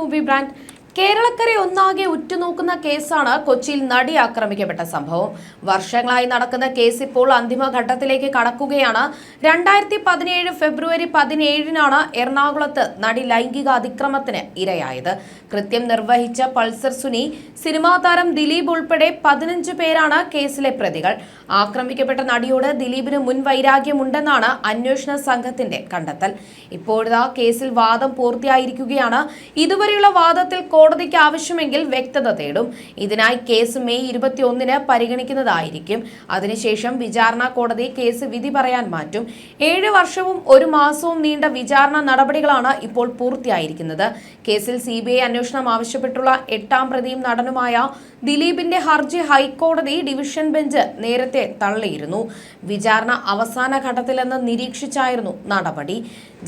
Movie brand കേരളക്കരെ ഒന്നാകെ ഉറ്റുനോക്കുന്ന കേസാണ് കൊച്ചിയിൽ നടി ആക്രമിക്കപ്പെട്ട സംഭവം. വർഷങ്ങളായി നടക്കുന്ന കേസ് ഇപ്പോൾ അന്തിമഘട്ടത്തിലേക്ക് കടക്കുകയാണ്. 2017 ഫെബ്രുവരി 17 എറണാകുളത്ത് നടി ലൈംഗിക അതിക്രമത്തിന് ഇരയായത്. കൃത്യം നിർവഹിച്ച പൾസർ സുനി, സിനിമാ താരം ദിലീപ് ഉൾപ്പെടെ 15 പേരാണ് കേസിലെ പ്രതികൾ. ആക്രമിക്കപ്പെട്ട നടിയോട് ദിലീപിന് മുൻ വൈരാഗ്യമുണ്ടെന്നാണ് അന്വേഷണ സംഘത്തിന്റെ കണ്ടെത്തൽ. ഇപ്പോഴാ കേസിൽ വാദം പൂർത്തിയായിരിക്കുകയാണ്. ഇതുവരെയുള്ള വാദത്തിൽ കോടതിക്ക് ആവശ്യമെങ്കിൽ വ്യക്തത തേടും. ഇതിനായി കേസ് മെയ് 21 പരിഗണിക്കുന്നതായിരിക്കും. അതിനുശേഷം വിചാരണ കോടതി കേസ് വിധി പറയാൻ മാറ്റും. 7 വർഷവും 1 മാസവും നീണ്ട വിചാരണ നടപടികളാണ് ഇപ്പോൾ പൂർത്തിയായിരിക്കുന്നത്. കേസിൽ CBI അന്വേഷണം ആവശ്യപ്പെട്ടുള്ള 8ാം പ്രതിയും നടനുമായ ദിലീപിന്റെ ഹർജി ഹൈക്കോടതി ഡിവിഷൻ ബെഞ്ച് നേരത്തെ തള്ളിയിരുന്നു. വിചാരണ അവസാന ഘട്ടത്തിലെന്ന് നിരീക്ഷിച്ചായിരുന്നു നടപടി.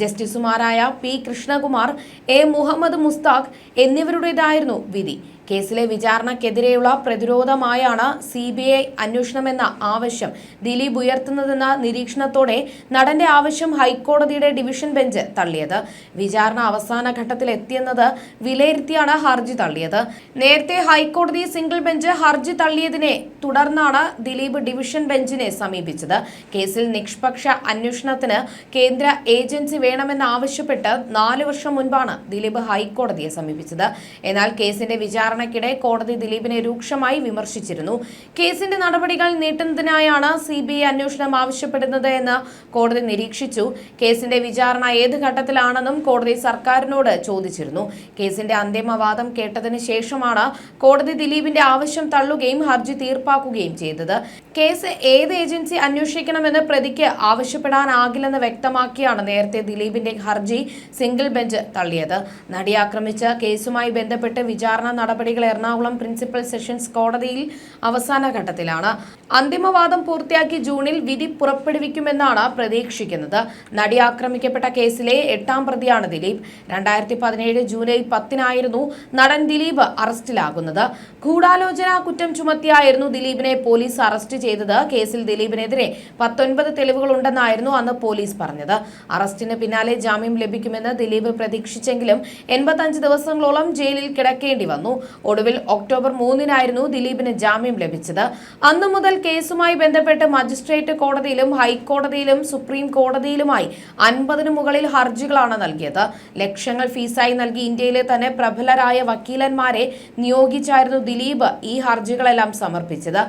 ജസ്റ്റിസുമാരായ P. കൃഷ്ണകുമാർ, A. മുഹമ്മദ് മുസ്താഖ് എന്നിവരുടേതായിരുന്നു വിധി. കേസിലെ വിചാരണക്കെതിരെയുള്ള പ്രതിരോധമായാണ് CBI അന്വേഷണമെന്ന ആവശ്യം ദിലീപ് ഉയർത്തുന്നതെന്ന നിരീക്ഷണത്തോടെ നടന്റെ ആവശ്യം ഹൈക്കോടതിയുടെ ഡിവിഷൻ ബെഞ്ച് തള്ളിയത്. വിചാരണ അവസാന ഘട്ടത്തിൽ എത്തിയെന്നത് വിലയിരുത്തിയാണ് ഹർജി തള്ളിയത്. നേരത്തെ ഹൈക്കോടതി സിംഗിൾ ബെഞ്ച് ഹർജി തള്ളിയതിനെ തുടർന്നാണ് ദിലീപ് ഡിവിഷൻ ബെഞ്ചിനെ സമീപിച്ചത്. കേസിൽ നിഷ്പക്ഷ അന്വേഷണത്തിന് കേന്ദ്ര ഏജൻസി വേണമെന്നാവശ്യപ്പെട്ട് 4 വർഷം മുൻപാണ് ദിലീപ് ഹൈക്കോടതിയെ സമീപിച്ചത്. എന്നാൽ കേസിന്റെ വിചാരണക്കിടെ കോടതി ദിലീപിനെ രൂക്ഷമായി വിമർശിച്ചിരുന്നു. കേസിന്റെ നടപടികൾ നീട്ടുന്നതിനായാണ് CBI അന്വേഷണം ആവശ്യപ്പെടുന്നത് എന്ന് കോടതി നിരീക്ഷിച്ചു. കേസിന്റെ വിചാരണ ഏത് ഘട്ടത്തിലാണെന്നും കോടതി സർക്കാരിനോട് ചോദിച്ചിരുന്നു. കേസിന്റെ അന്തിമവാദം കേട്ടതിന് ശേഷമാണ് കോടതി ദിലീപിന്റെ ആവശ്യം തള്ളുകയും ഹർജി തീർപ്പാക്കുകയും ചെയ്തത്. കേസ് ഏത് ഏജൻസി അന്വേഷിക്കണമെന്ന് പ്രതിക്ക് ആവശ്യപ്പെടാനാകില്ലെന്ന് വ്യക്തമാക്കിയാണ് നേരത്തെ ദിലീപിന്റെ ഹർജി സിംഗിൾ ബെഞ്ച് തള്ളിയത്. നടിയെ ആക്രമിച്ച കേസുമായി ബന്ധപ്പെട്ട് വിചാരണ നടപടികൾ എറണാകുളം പ്രിൻസിപ്പൽ സെഷൻസ് കോടതിയിൽ അവസാന ഘട്ടത്തിലാണ്. അന്തിമവാദം പൂർത്തിയാക്കി ജൂണിൽ വിധി പുറപ്പെടുവിക്കുമെന്നാണ് പ്രതീക്ഷിക്കുന്നത്. നടി ആക്രമിക്കപ്പെട്ട കേസിലെ 8ാം പ്രതിയാണ് ദിലീപ്. 2017 ജൂലൈ 10 നടൻ ദിലീപ് അറസ്റ്റിലാകുന്നത്. ഗൂഢാലോചന കുറ്റം ചുമത്തിയായിരുന്നു ദിലീപിനെ പോലീസ് അറസ്റ്റ് ചെയ്തത്. കേസിൽ ദിലീപിനെതിരെ 19 തെളിവുകളുണ്ടെന്നായിരുന്നു അന്ന് പോലീസ് പറഞ്ഞത്. അറസ്റ്റിന് പിന്നാലെ ജാമ്യം ലഭിക്കുമെന്ന് ദിലീപ് പ്രതീക്ഷിച്ചെങ്കിലും 85 ദിവസങ്ങളോളം ജയിലിൽ കിടക്കേണ്ടി വന്നു. ഒടുവിൽ ഒക്ടോബർ 3 ദിലീപിന് ജാമ്യം ലഭിച്ചത്. അന്നു മുതൽ കേസുമായി ബന്ധപ്പെട്ട് മജിസ്ട്രേറ്റ് കോടതിയിലും ഹൈക്കോടതിയിലും സുപ്രീം കോടതിയിലുമായി 50 മുകളിൽ ഹർജികളാണ് നൽകിയത്. ലക്ഷങ്ങൾ ഫീസായി നൽകി ഇന്ത്യയിലെ തന്നെ പ്രബലരായ വക്കീലന്മാരെ നിയോഗിച്ചായിരുന്നു ദിലീപ് ഈ ഹർജികളെല്ലാം സമർപ്പിച്ചത്.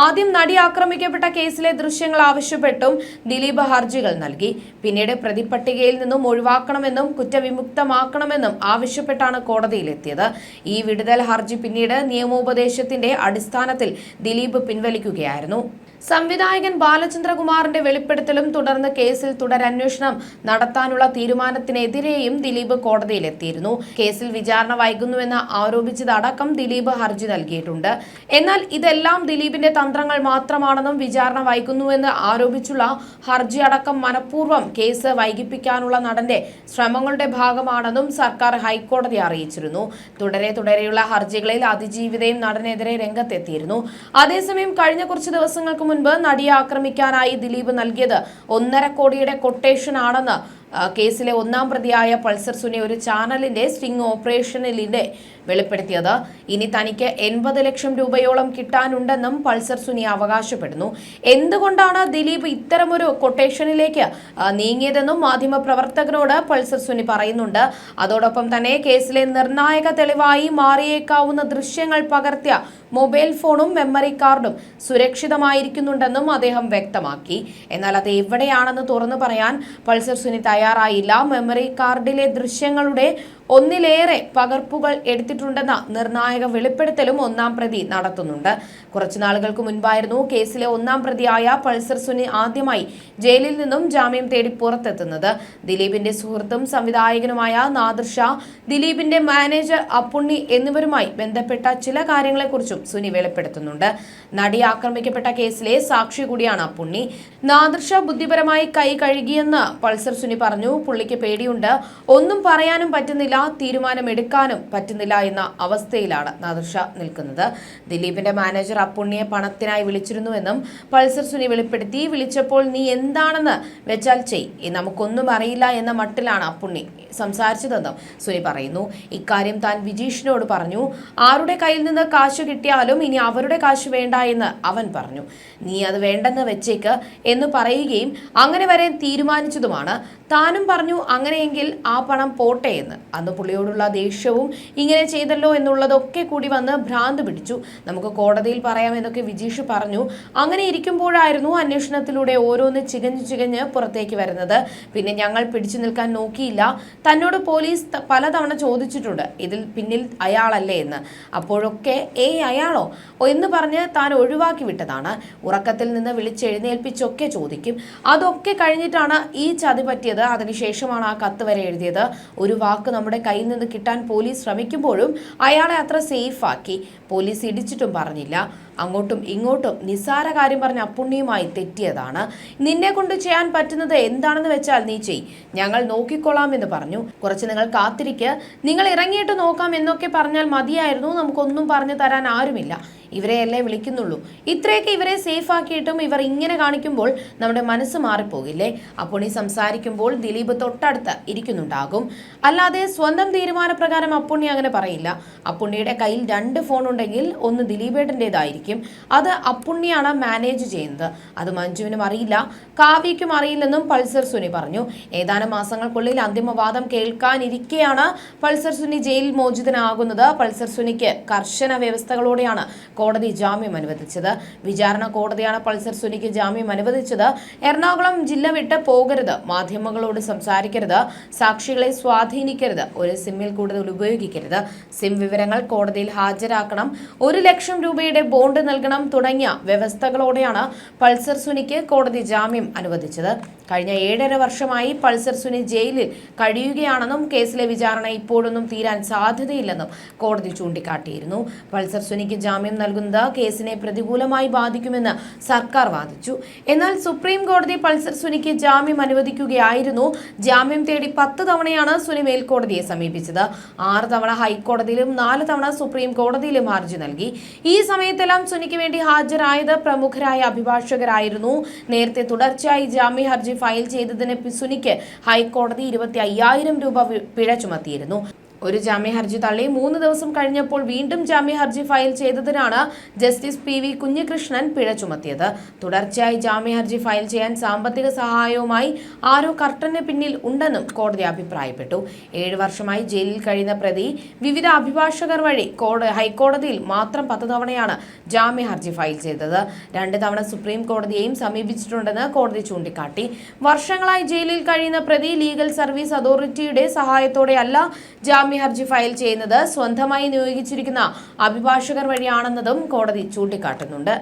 ആദ്യം നടി ആക്രമിക്കപ്പെട്ട കേസിലെ ദൃശ്യങ്ങൾ ആവശ്യപ്പെട്ടും ദിലീപ് ഹർജികൾ നൽകി. പിന്നീട് പ്രതിപട്ടികയിൽ നിന്നും ഒഴിവാക്കണമെന്നും കുറ്റവിമുക്തമാക്കണമെന്നും ആവശ്യപ്പെട്ടാണ് കോടതിയിലെത്തിയത്. ഈ വിടുതൽ ഹർജി പിന്നീട് നിയമോപദേശത്തിന്റെ അടിസ്ഥാനത്തിൽ ദിലീപ് പിൻവലിക്കുകയായിരുന്നു. സംവിധായകൻ ബാലചന്ദ്രകുമാറിന്റെ വെളിപ്പെടുത്തലും തുടർന്ന് കേസിൽ തുടരന്വേഷണം നടത്താനുള്ള തീരുമാനത്തിനെതിരെയും ദിലീപ് കോടതിയിലെത്തിയിരുന്നു. കേസിൽ വിചാരണ വൈകുന്നുവെന്ന് ആരോപിച്ചതടക്കം ദിലീപ് ഹർജി നൽകിയിട്ടുണ്ട്. എന്നാൽ ഇതെല്ലാം ദിലീപിന്റെ തന്ത്രങ്ങൾ മാത്രമാണെന്നും വിചാരണ വൈകുന്നുവെന്ന് ആരോപിച്ചുള്ള ഹർജി അടക്കം മനഃപൂർവ്വം കേസ് വൈകിപ്പിക്കാനുള്ള നടന്റെ ശ്രമങ്ങളുടെ ഭാഗമാണെന്നും സർക്കാർ ഹൈക്കോടതിയെ അറിയിച്ചിരുന്നു. തുടരെയുള്ള ഹർജികളിൽ അതിജീവിതയും നടനെതിരെ രംഗത്തെത്തിയിരുന്നു. അതേസമയം കഴിഞ്ഞ കുറച്ച് ദിവസങ്ങൾക്ക് മുൻപ് നടിയെ ആക്രമിക്കാനായി ദിലീപ് നൽകിയത് 1.5 കോടിയുടെ കൊട്ടേഷൻ ആണെന്ന് കേസിലെ 1ാം പ്രതിയായ പൾസർ സുനി ഒരു ചാനലിന്റെ സ്റ്റിംഗ് ഓപ്പറേഷനിലിടെ വെളിപ്പെടുത്തിയത്. ഇനി തനിക്ക് 80 ലക്ഷം രൂപയോളം കിട്ടാനുണ്ടെന്നും പൾസർ സുനി അവകാശപ്പെടുന്നു. എന്തുകൊണ്ടാണ് ദിലീപ് ഇത്തരമൊരു കൊട്ടേഷനിലേക്ക് നീങ്ങിയതെന്നും മാധ്യമപ്രവർത്തകരോട് പൾസർ സുനി പറയുന്നുണ്ട്. അതോടൊപ്പം തന്നെ കേസിലെ നിർണായക തെളിവായി മാറിയേക്കാവുന്ന ദൃശ്യങ്ങൾ പകർത്തിയ മൊബൈൽ ഫോണും മെമ്മറി കാർഡും സുരക്ഷിതമായിരിക്കുന്നുണ്ടെന്നും അദ്ദേഹം വ്യക്തമാക്കി. എന്നാൽ അത് എവിടെയാണെന്ന് തുറന്നു പറയാൻ പൾസർ സുനി തയ്യാറായില്ല. മെമ്മറി കാർഡിലെ ദൃശ്യങ്ങളുടെ 1ലേറെ പകർപ്പുകൾ എടുത്തിട്ടുണ്ടെന്ന നിർണായക വെളിപ്പെടുത്തലും 1ാം പ്രതി നടത്തുന്നുണ്ട്. കുറച്ചു നാളുകൾക്ക് മുൻപായിരുന്നു കേസിലെ 1ാം പ്രതിയായ പൾസർ സുനി ആദ്യമായി ജയിലിൽ നിന്നും ജാമ്യം തേടി പുറത്തെത്തുന്നത്. ദിലീപിന്റെ സുഹൃത്തും സംവിധായകനുമായ നാദിർ ഷാ, ദിലീപിന്റെ മാനേജർ അപ്പുണ്ണി എന്നിവരുമായി ബന്ധപ്പെട്ട ചില കാര്യങ്ങളെക്കുറിച്ചും സുനി വെളിപ്പെടുത്തുന്നുണ്ട്. നടി ആക്രമിക്കപ്പെട്ട കേസിലെ സാക്ഷി കൂടിയാണ് അപ്പുണ്ണി. നാദിർ ഷാ ബുദ്ധിപരമായി കൈ കഴുകിയെന്ന് പൾസർ സുനി പറഞ്ഞു. പുള്ളിക്ക് പേടിയുണ്ട്, ഒന്നും പറയാനും പറ്റുന്നില്ല, തീരുമാനമെടുക്കാനും പറ്റുന്നില്ല എന്ന അവസ്ഥയിലാണ് നാദിർഷ നിൽക്കുന്നത്. ദിലീപിന്റെ മാനേജർ അപ്പുണ്ണിയെ പണത്തിനായി വിളിച്ചിരുന്നുവെന്നും പൾസർ സുനി വെളിപ്പെടുത്തി. വിളിച്ചപ്പോൾ നീ എന്താണെന്ന് വെച്ചാൽ ചെയ്, നമുക്കൊന്നും അറിയില്ല എന്ന മട്ടിലാണ് അപ്പുണ്ണി സംസാരിച്ചതെന്നും സുനി പറയുന്നു. ഇക്കാര്യം താൻ വിജീഷിനോട് പറഞ്ഞു. ആരുടെ കയ്യിൽ നിന്ന് കാശ് കിട്ടിയാലും ഇനി അവരുടെ കാശ് വേണ്ട എന്ന് അവൻ പറഞ്ഞു. നീ അത് വേണ്ടെന്ന് വെച്ചേക്ക് എന്ന് പറയുകയും അങ്ങനെ വരെ തീരുമാനിച്ചതുമാണ്. താനും പറഞ്ഞു അങ്ങനെയെങ്കിൽ ആ പണം പോട്ടെ എന്ന്. അന്ന് പുള്ളിയോടുള്ള ദേഷ്യവും ഇങ്ങനെ ചെയ്തല്ലോ എന്നുള്ളതൊക്കെ കൂടി വന്ന് ഭ്രാന്ത് പിടിച്ചു. നമുക്ക് കോടതിയിൽ പറയാം എന്നൊക്കെ വിജീഷ് പറഞ്ഞു. അങ്ങനെ ഇരിക്കുമ്പോഴായിരുന്നു അന്വേഷണത്തിലൂടെ ഓരോന്ന് ചികഞ്ഞ് പുറത്തേക്ക് വരുന്നത്. പിന്നെ ഞങ്ങൾ പിടിച്ചു നിൽക്കാൻ നോക്കിയില്ല. തന്നോട് പോലീസ് പലതവണ ചോദിച്ചിട്ടുണ്ട് ഇതിൽ പിന്നിൽ അയാളല്ലേ എന്ന്. അപ്പോഴൊക്കെ അയാളോ എന്ന് പറഞ്ഞ് താൻ ഒഴിവാക്കി വിട്ടതാണ്. ഉറക്കത്തിൽ നിന്ന് വിളിച്ചെഴുന്നേൽപ്പിച്ചൊക്കെ ചോദിക്കും. അതൊക്കെ കഴിഞ്ഞിട്ടാണ് ഈ ചതി പറ്റിയത്. അതിനുശേഷമാണ് ആ കത്ത് വരെ എഴുതിയത്. ഒരു വാക്ക് നമ്മുടെ കയ്യിൽ നിന്ന് കിട്ടാൻ പോലീസ് ശ്രമിക്കുമ്പോഴും അയാളെ അത്ര സേഫ് ആക്കി. പോലീസ് ഇടിച്ചിട്ടും പറഞ്ഞില്ല. അങ്ങോട്ടും ഇങ്ങോട്ടും നിസ്സാര കാര്യം പറഞ്ഞ് അപ്പുണ്ണിയുമായി തെറ്റിയതാണ്. നിന്നെ കൊണ്ട് ചെയ്യാൻ പറ്റുന്നത് എന്താണെന്ന് വെച്ചാൽ നീ ചെയ്, ഞങ്ങൾ നോക്കിക്കൊള്ളാം എന്ന് പറഞ്ഞു. കുറച്ച് നിങ്ങൾ കാത്തിരിക്കുക, നിങ്ങൾ ഇറങ്ങിയിട്ട് നോക്കാം എന്നൊക്കെ പറഞ്ഞാൽ മതിയായിരുന്നു. നമുക്കൊന്നും പറഞ്ഞു തരാൻ ആരുമില്ല, ഇവരെയല്ലേ വിളിക്കുന്നുള്ളൂ. ഇത്രയൊക്കെ ഇവരെ സേഫ് ആക്കിയിട്ടും ഇവർ ഇങ്ങനെ കാണിക്കുമ്പോൾ നമ്മുടെ മനസ്സ് മാറിപ്പോകില്ലേ? അപ്പുണ്ണി സംസാരിക്കുമ്പോൾ ദിലീപ് തൊട്ടടുത്ത് ഇരിക്കുന്നുണ്ടാകും. അല്ലാതെ സ്വന്തം തീരുമാനപ്രകാരം അപ്പുണ്ണി അങ്ങനെ പറയില്ല. അപ്പുണ്ണിയുടെ കയ്യിൽ 2 ഫോൺ ഉണ്ടെങ്കിൽ ഒന്ന് ദിലീപേട്ടൻ്റെതായിരിക്കും. അത് അപ്പുണ്ണിയാണ് മാനേജ് ചെയ്യുന്നത്. അത് മഞ്ജുവിനും അറിയില്ല, കാവ്യയ്ക്കും അറിയില്ലെന്നും പൾസർ സുനി പറഞ്ഞു. ഏതാനും മാസങ്ങൾക്കുള്ളിൽ അന്തിമവാദം കേൾക്കാനിരിക്കെയാണ് പൾസർ സുനി ജയിലിൽ മോചിതനാകുന്നത്. പൾസർ സുനിക്ക് കർശന വ്യവസ്ഥകളോടെയാണ് കോടതി ജാമ്യം അനുവദിച്ചത്. വിചാരണ കോടതിയാണ് പൾസർ സുനിക്ക് ജാമ്യം അനുവദിച്ചത്. എറണാകുളം ജില്ല വിട്ട് പോകരുത്, മാധ്യമങ്ങളോട് സംസാരിക്കരുത്, സാക്ഷികളെ സ്വാധീനിക്കരുത്, ഒരു സിമ്മിൽ കൂടുതൽ ഉപയോഗിക്കരുത്, സിം വിവരങ്ങൾ കോടതിയിൽ ഹാജരാക്കണം, 1 ലക്ഷം രൂപയുടെ ബോണ്ട് നൽകണം തുടങ്ങിയ വ്യവസ്ഥകളോടെയാണ് പൾസർ സുനിക്ക് കോടതി ജാമ്യം അനുവദിച്ചത്. കഴിഞ്ഞ 7.5 വർഷമായി പൾസർ സുനി ജയിലിൽ കഴിയുകയാണെന്നും കേസിലെ വിചാരണ ഇപ്പോഴൊന്നും തീരാൻ സാധ്യതയില്ലെന്നും കോടതി ചൂണ്ടിക്കാട്ടിയിരുന്നു. പൾസർ സുനിക്ക് ജാമ്യം നൽകുന്നത് കേസിനെ പ്രതികൂലമായി ബാധിക്കുമെന്ന് സർക്കാർ വാദിച്ചു. എന്നാൽ സുപ്രീം കോടതി പൾസർ സുനിക്ക് ജാമ്യം അനുവദിക്കുകയായിരുന്നു. ജാമ്യം തേടി 10 തവണയാണ് സുനി മേൽക്കോടതിയെ സമീപിച്ചത്. 6 തവണ ഹൈക്കോടതിയിലും 4 തവണ സുപ്രീം കോടതിയിലും ഹർജി നൽകി. ഈ സമയത്തെല്ലാം സുനിക്ക് വേണ്ടി ഹാജരായത് പ്രമുഖരായ അഭിഭാഷകരായിരുന്നു. നേരത്തെ തുടർച്ചയായി ജാമ്യ ഹർജി ഫയൽ ചെയ്തതിന് സുനിക്ക് ഹൈക്കോടതി 25,000 രൂപ പിഴ ചുമത്തിയിരുന്നു. ഒരു ജാമ്യ ഹർജി തള്ളി 3 ദിവസം കഴിഞ്ഞപ്പോൾ വീണ്ടും ജാമ്യ ഹർജി ഫയൽ ചെയ്തതിനാണ് ജസ്റ്റിസ് PV കുഞ്ഞികൃഷ്ണൻ പിഴ ചുമത്തിയത്. തുടർച്ചയായി ജാമ്യ ഹർജി ഫയൽ ചെയ്യാൻ സാമ്പത്തിക സഹായവുമായി ആരോ കർട്ടന് പിന്നിൽ ഉണ്ടെന്നും കോടതി അഭിപ്രായപ്പെട്ടു. 7 വർഷമായി ജയിലിൽ കഴിയുന്ന പ്രതി വിവിധ അഭിഭാഷകർ വഴി ഹൈക്കോടതിയിൽ മാത്രം 10 തവണയാണ് ജാമ്യ ഹർജി ഫയൽ ചെയ്തത്. 2 തവണ സുപ്രീം കോടതിയെയും സമീപിച്ചിട്ടുണ്ടെന്ന് കോടതി ചൂണ്ടിക്കാട്ടി. വർഷങ്ങളായി ജയിലിൽ കഴിയുന്ന പ്രതി ലീഗൽ സർവീസ് അതോറിറ്റിയുടെ സഹായത്തോടെയല്ല ജാമ്യ ഹർജി ഫയൽ ചെയ്യുന്നത്, സ്വന്തമായി നിയോഗിച്ചിരിക്കുന്ന അഭിഭാഷകർ വഴിയാണെന്നതും കോടതി ചൂണ്ടിക്കാട്ടുന്നുണ്ട്.